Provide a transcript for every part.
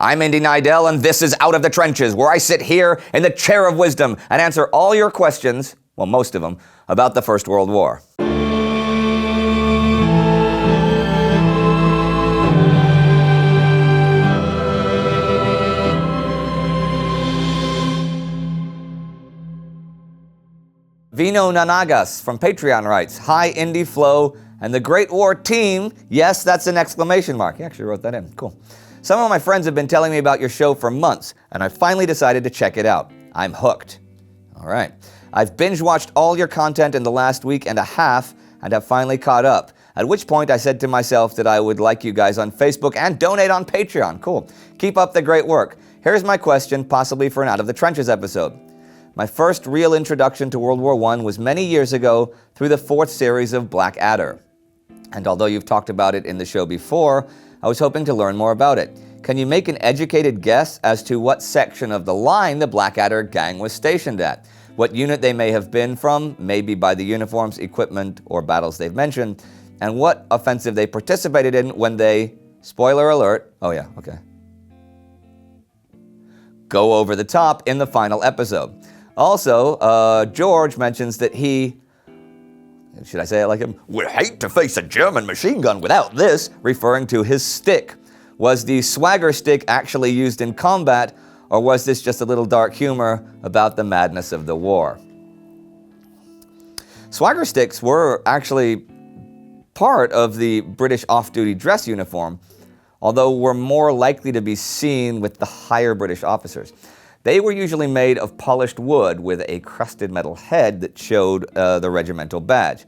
I'm Indy Nidell, and this is Out of the Trenches, where I sit here in the chair of wisdom and answer all your questions, well, most of them, about the First World War. Vino Nanagas from Patreon writes, "Hi, Indy, Flo, and the Great War team." Yes, that's an exclamation mark. He actually wrote that in. Cool. "Some of my friends have been telling me about your show for months, and I finally decided to check it out. I'm hooked." All right. "I've binge-watched all your content in the last week and a half and have finally caught up, at which point I said to myself that I would like you guys on Facebook and donate on Patreon." Cool. "Keep up the great work. Here's my question, possibly for an Out of the Trenches episode. My first real introduction to World War I was many years ago through the 4th series of Blackadder. And although you've talked about it in the show before, I was hoping to learn more about it. Can you make an educated guess as to what section of the line the Blackadder gang was stationed at? What unit they may have been from, maybe by the uniforms, equipment, or battles they've mentioned, and what offensive they participated in when they, spoiler alert, oh yeah, okay, go over the top in the final episode. Also, George mentions that he, should I say it like him, would hate to face a German machine gun without this, referring to his stick. Was the swagger stick actually used in combat, or was this just a little dark humor about the madness of the war? Swagger sticks were actually part of the British off-duty dress uniform, although were more likely to be seen with the higher British officers. They were usually made of polished wood with a crusted metal head that showed the regimental badge.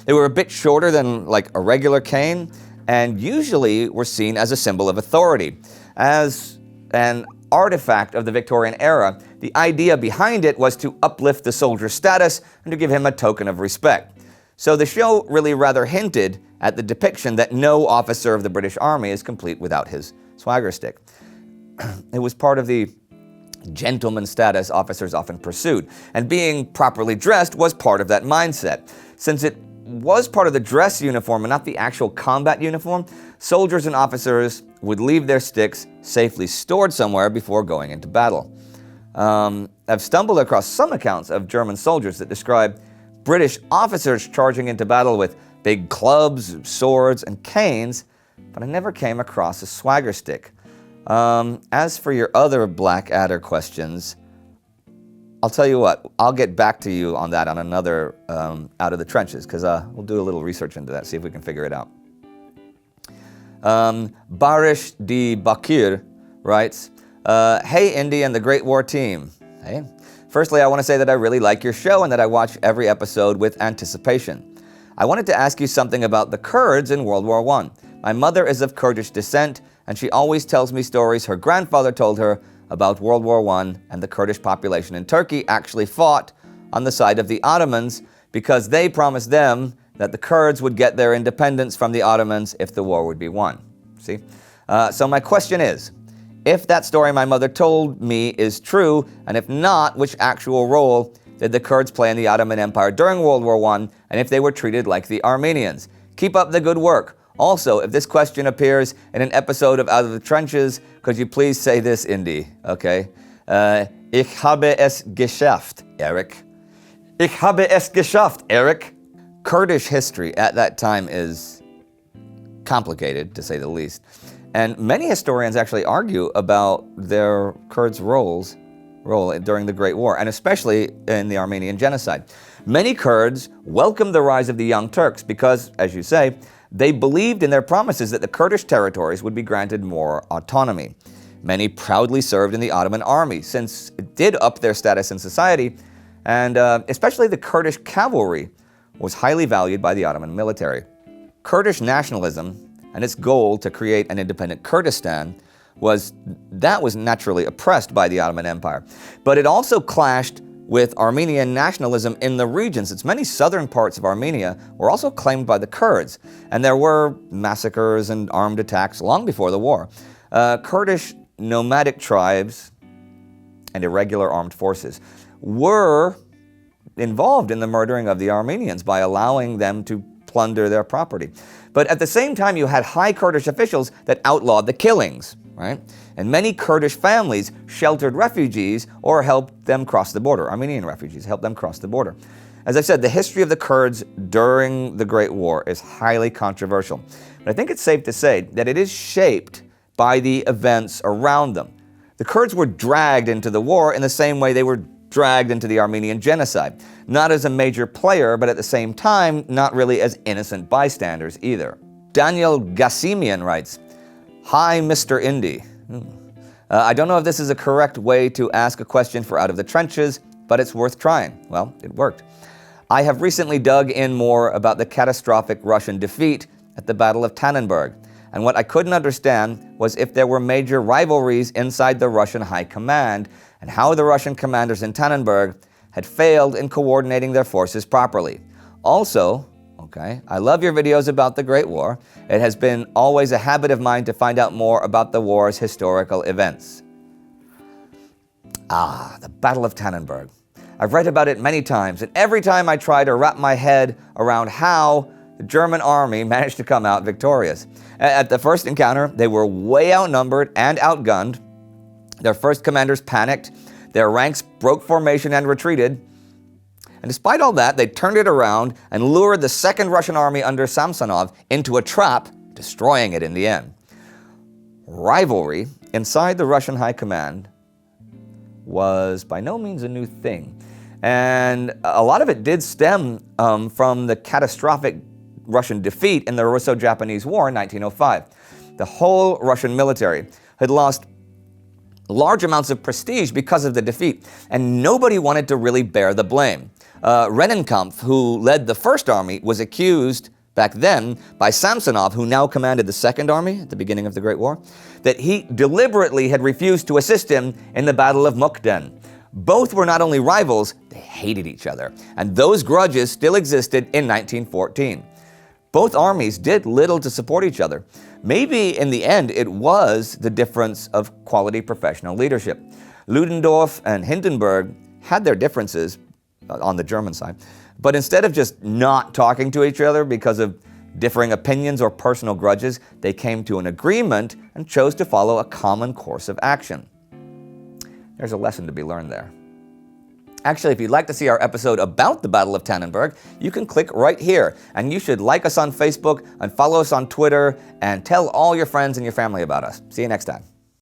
They were a bit shorter than like a regular cane and usually were seen as a symbol of authority. As an artifact of the Victorian era, the idea behind it was to uplift the soldier's status and to give him a token of respect. So the show really rather hinted at the depiction that no officer of the British Army is complete without his swagger stick. It was part of the gentleman status officers often pursued, and being properly dressed was part of that mindset. Since it was part of the dress uniform and not the actual combat uniform, soldiers and officers would leave their sticks safely stored somewhere before going into battle. I've stumbled across some accounts of German soldiers that describe British officers charging into battle with big clubs, swords, and canes, but I never came across a swagger stick. As for your other Blackadder questions, I'll tell you what, I'll get back to you on that on another Out of the Trenches, because we'll do a little research into that, see if we can figure it out. Barish D. Bakir writes, "Hey Indy and the Great War team." Hey. "Firstly, I want to say that I really like your show and that I watch every episode with anticipation. I wanted to ask you something about the Kurds in World War I. My mother is of Kurdish descent, and she always tells me stories her grandfather told her about World War I and the Kurdish population in Turkey actually fought on the side of the Ottomans because they promised them that the Kurds would get their independence from the Ottomans if the war would be won." See? So my question is, if that story my mother told me is true, and if not, which actual role did the Kurds play in the Ottoman Empire during World War I, and if they were treated like the Armenians? Keep up the good work. Also, if this question appears in an episode of Out of the Trenches, could you please say this, Indy? Okay. Ich habe es geschafft, Eric. Ich habe es geschafft, Eric. Kurdish history at that time is complicated, to say the least. And many historians actually argue about their Kurds' role during the Great War, and especially in the Armenian genocide. Many Kurds welcomed the rise of the Young Turks because, as you say, they believed in their promises that the Kurdish territories would be granted more autonomy. Many proudly served in the Ottoman army, since it did up their status in society, and especially the Kurdish cavalry was highly valued by the Ottoman military. Kurdish nationalism and its goal to create an independent Kurdistan was naturally oppressed by the Ottoman Empire. But it also clashed with Armenian nationalism in the region, since many southern parts of Armenia were also claimed by the Kurds, and there were massacres and armed attacks long before the war. Kurdish nomadic tribes and irregular armed forces were involved in the murdering of the Armenians by allowing them to plunder their property. But at the same time, you had high Kurdish officials that outlawed the killings, right? And many Kurdish families sheltered refugees or helped them cross the border. Armenian refugees helped them cross the border. As I said, the history of the Kurds during the Great War is highly controversial. But I think it's safe to say that it is shaped by the events around them. The Kurds were dragged into the war in the same way they were dragged into the Armenian genocide. Not as a major player, but at the same time, not really as innocent bystanders either. Daniel Gassimian writes, "Hi, Mr. Indy. I don't know if this is a correct way to ask a question for Out of the Trenches, but it's worth trying." Well, it worked. "I have recently dug in more about the catastrophic Russian defeat at the Battle of Tannenberg, and what I couldn't understand was if there were major rivalries inside the Russian high command and how the Russian commanders in Tannenberg had failed in coordinating their forces properly. Also, I love your videos about the Great War. It has been always a habit of mine to find out more about the war's historical events." The Battle of Tannenberg. I've read about it many times, and every time I try to wrap my head around how the German army managed to come out victorious. At the first encounter, they were way outnumbered and outgunned. Their first commanders panicked, their ranks broke formation and retreated. And despite all that, they turned it around and lured the second Russian army under Samsonov into a trap, destroying it in the end. Rivalry inside the Russian high command was by no means a new thing. And a lot of it did stem from the catastrophic Russian defeat in the Russo-Japanese War in 1905. The whole Russian military had lost large amounts of prestige because of the defeat, and nobody wanted to really bear the blame. Rennenkampf, who led the First Army, was accused back then by Samsonov, who now commanded the Second Army at the beginning of the Great War, that he deliberately had refused to assist him in the Battle of Mukden. Both were not only rivals, they hated each other, and those grudges still existed in 1914. Both armies did little to support each other. Maybe in the end it was the difference of quality professional leadership. Ludendorff and Hindenburg had their differences on the German side, but instead of just not talking to each other because of differing opinions or personal grudges, they came to an agreement and chose to follow a common course of action. There's a lesson to be learned there. Actually, if you'd like to see our episode about the Battle of Tannenberg, you can click right here, and you should like us on Facebook and follow us on Twitter and tell all your friends and your family about us. See you next time.